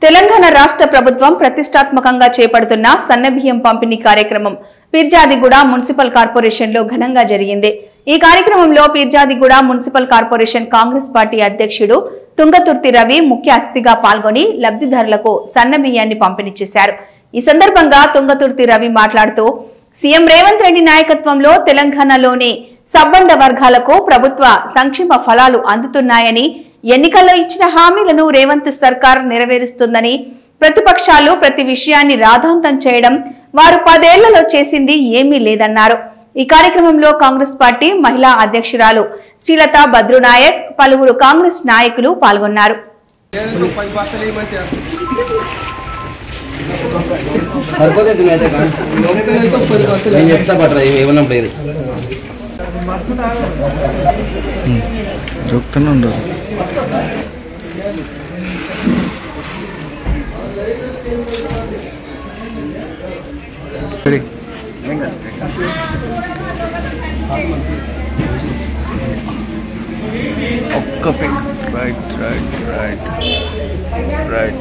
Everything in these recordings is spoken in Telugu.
తెలంగాణ రాష్ట్ర ప్రభుత్వం ప్రతిష్టాత్మకంగా చేపడుతున్న సన్నబియ్యం పంపిణీ కార్యక్రమం పీర్జాదిగూడ మున్సిపల్ కార్పొరేషన్లో ఘనంగా జరిగింది. ఈ కార్యక్రమంలో Peerzadiguda municipal corporation Congress party అధ్యక్షుడు తుంగతుర్తి రవి ముఖ్య అతిథిగా పాల్గొని లబ్ధిదారులకు సన్నబియ్యాన్ని పంపిణీ చేశారు. ఈ సందర్భంగా తుంగతుర్తి రవి మాట్లాడుతూ సీఎం రేవంత్ రెడ్డి నాయకత్వంలో తెలంగాణలోని సబ్బండ వర్గాలకు ప్రభుత్వ సంక్షేమ ఫలాలు అందుతున్నాయని, ఎన్నికల్లో ఇచ్చిన హామీలను రేవంత్ సర్కార్ నెరవేరుస్తుందని, ప్రతిపక్షాలు ప్రతి విషయాన్ని రాద్ధాంతం చేయడం వారు 10 ఏళ్లలో చేసింది ఏమీ లేదన్నారు. ఈ కార్యక్రమంలో కాంగ్రెస్ పార్టీ మహిళా అధ్యక్షురాలు శ్రీలత భద్రునాయక్, పలువురు కాంగ్రెస్ నాయకులు పాల్గొన్నారు. Right.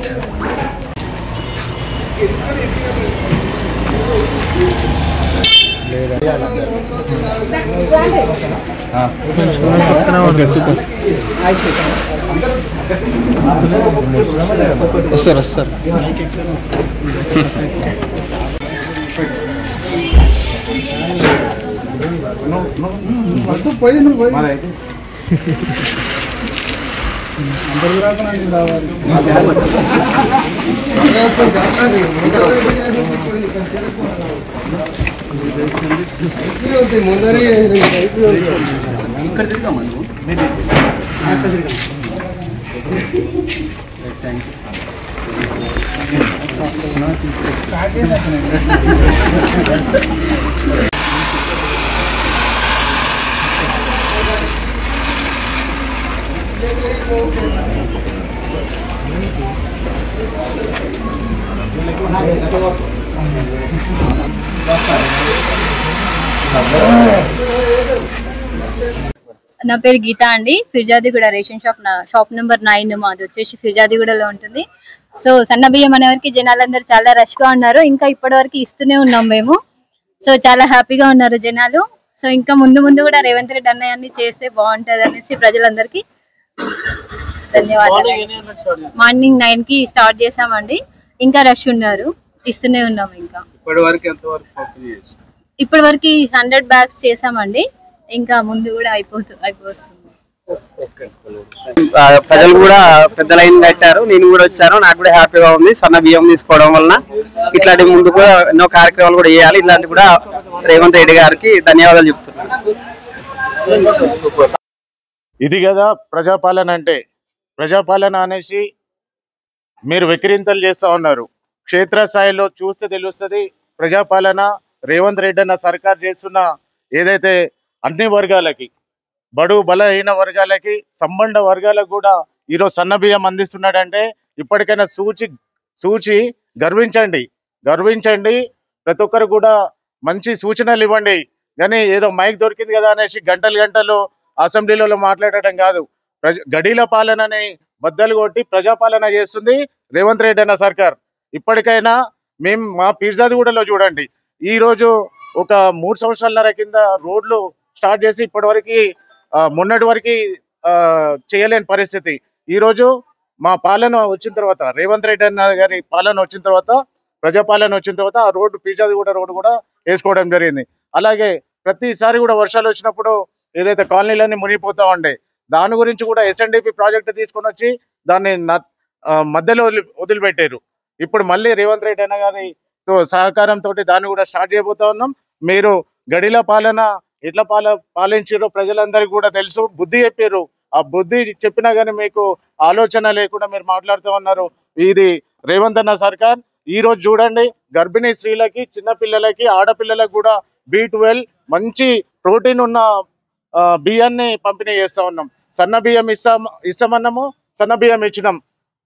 Okay, super. Sir. నా పేరు గీత అండి. ఫిర్జాదిగూడ రేషన్ షాప్ నెంబర్ 9 మాది వచ్చేసి ఫిర్జాదిగూడలో ఉంటుంది. సో సన్న బియ్యం అనేవరకు జనాలందరూ చాలా రష్ గా ఉన్నారు. ఇంకా ఇప్పటి వరకు ఇస్తూనే ఉన్నాం మేము. సో చాలా హ్యాపీగా ఉన్నారు జనాలు. సో ఇంకా ముందు కూడా రేవంత్ రెడ్డి అన్నయ్య చేస్తే బాగుంటది అనేసి ప్రజలందరికీ ధన్యవాదాలు. మార్నింగ్ 9 కి స్టార్ట్ చేసామండి. ఇంకా రష్ ఉన్నారు, ఇస్తూనే ఉన్నాము. ఇంకా ఇప్పటి వరకు 100 బ్యాగ్స్ చేసామండి. ఇంకా ముందు కూడా అయిపోతుంది. ప్రజలు కూడా పెద్ద లైన్ కట్టారు. నేను కూడా వచ్చాను. నాకు కూడా హ్యాపీగా ఉంది. సన్న బియ్యం తీసుకోవడం వలన ఇట్లాంటి ముందు కూడా ఎన్నో కార్యక్రమాలు కూడా చేయాలి. ఇట్లాంటి కూడా రేవంత్ రెడ్డి గారికి ధన్యవాదాలు చెప్తున్నాను. ఇది కదా ప్రజాపాలన అంటే. ప్రజాపాలన అనేసి మీరు వెక్కిరింతలు చేస్తూ ఉన్నారు. క్షేత్రస్థాయిలో చూస్తే తెలుస్తుంది ప్రజాపాలన. రేవంత్ రెడ్డి అన్న సర్కార్ చేస్తున్న ఏదైతే అన్ని వర్గాలకి, బడు బలహీన వర్గాలకి, సంబంధ వర్గాలకు కూడా ఈరోజు సన్న బియ్యం అందిస్తున్నాడంటే ఇప్పటికైనా సూచి గర్వించండి. ప్రతి ఒక్కరు కూడా మంచి సూచనలు ఇవ్వండి. కానీ ఏదో మైక్ దొరికింది కదా అనేసి గంటలు అసెంబ్లీలో మాట్లాడటం కాదు. గడీల పాలనని బద్దలు కొట్టి ప్రజాపాలన చేస్తుంది రేవంత్ రెడ్డి అన్న సర్కార్. ఇప్పటికైనా మేము మా పీర్జాదిగూడలో చూడండి, ఈరోజు ఒక 3 సంవత్సరాల కింద రోడ్లు స్టార్ట్ చేసి ఇప్పటి మొన్నటి వరకు చేయలేని పరిస్థితి. ఈరోజు మా పాలన వచ్చిన తర్వాత, రేవంత్ రెడ్డి అన్న గారి పాలన వచ్చిన తర్వాత, ప్రజాపాలన వచ్చిన తర్వాత ఆ రోడ్డు పీర్జాదిగూడ రోడ్డు కూడా వేసుకోవడం జరిగింది. అలాగే ప్రతిసారి కూడా వర్షాలు వచ్చినప్పుడు ఏదైతే కాలనీలన్నీ మునిగిపోతా ఉండే దాని గురించి కూడా SNDP ప్రాజెక్టు తీసుకొని వచ్చి దాన్ని మధ్యలో వదిలిపెట్టారు. ఇప్పుడు మళ్ళీ రేవంత్ రెడ్డి అన్న గారి సహకారంతో దాన్ని కూడా స్టార్ట్ చేయబోతా ఉన్నాం. మీరు గడిల పాలన ఎట్లా పాలించారో ప్రజలందరికీ కూడా తెలుసు. బుద్ధి చెప్పారు. ఆ బుద్ధి చెప్పినా కానీ మీకు ఆలోచన లేకుండా మీరు మాట్లాడుతూ ఉన్నారు. ఇది రేవంత్ అన్న సర్కార్. ఈ రోజు చూడండి, గర్భిణీ స్త్రీలకి, చిన్నపిల్లలకి, ఆడపిల్లలకు కూడా B12 మంచి ప్రోటీన్ ఉన్న బియ్యాన్ని పంపిణీ చేస్తూ ఉన్నాం. సన్న బియ్యం ఇస్తామన్నాము, సన్న బియ్యం ఇచ్చినాం.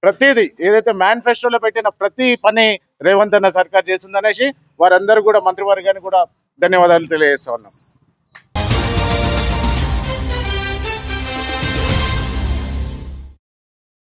ప్రతిదీ ఏదైతే మేనిఫెస్టోలో పెట్టిన ప్రతి పని రేవంత్ అన్న సర్కార్ చేస్తుందనేసి వారందరూ కూడా మంత్రివర్గానికి కూడా ధన్యవాదాలు తెలియజేస్తా ఉన్నాం.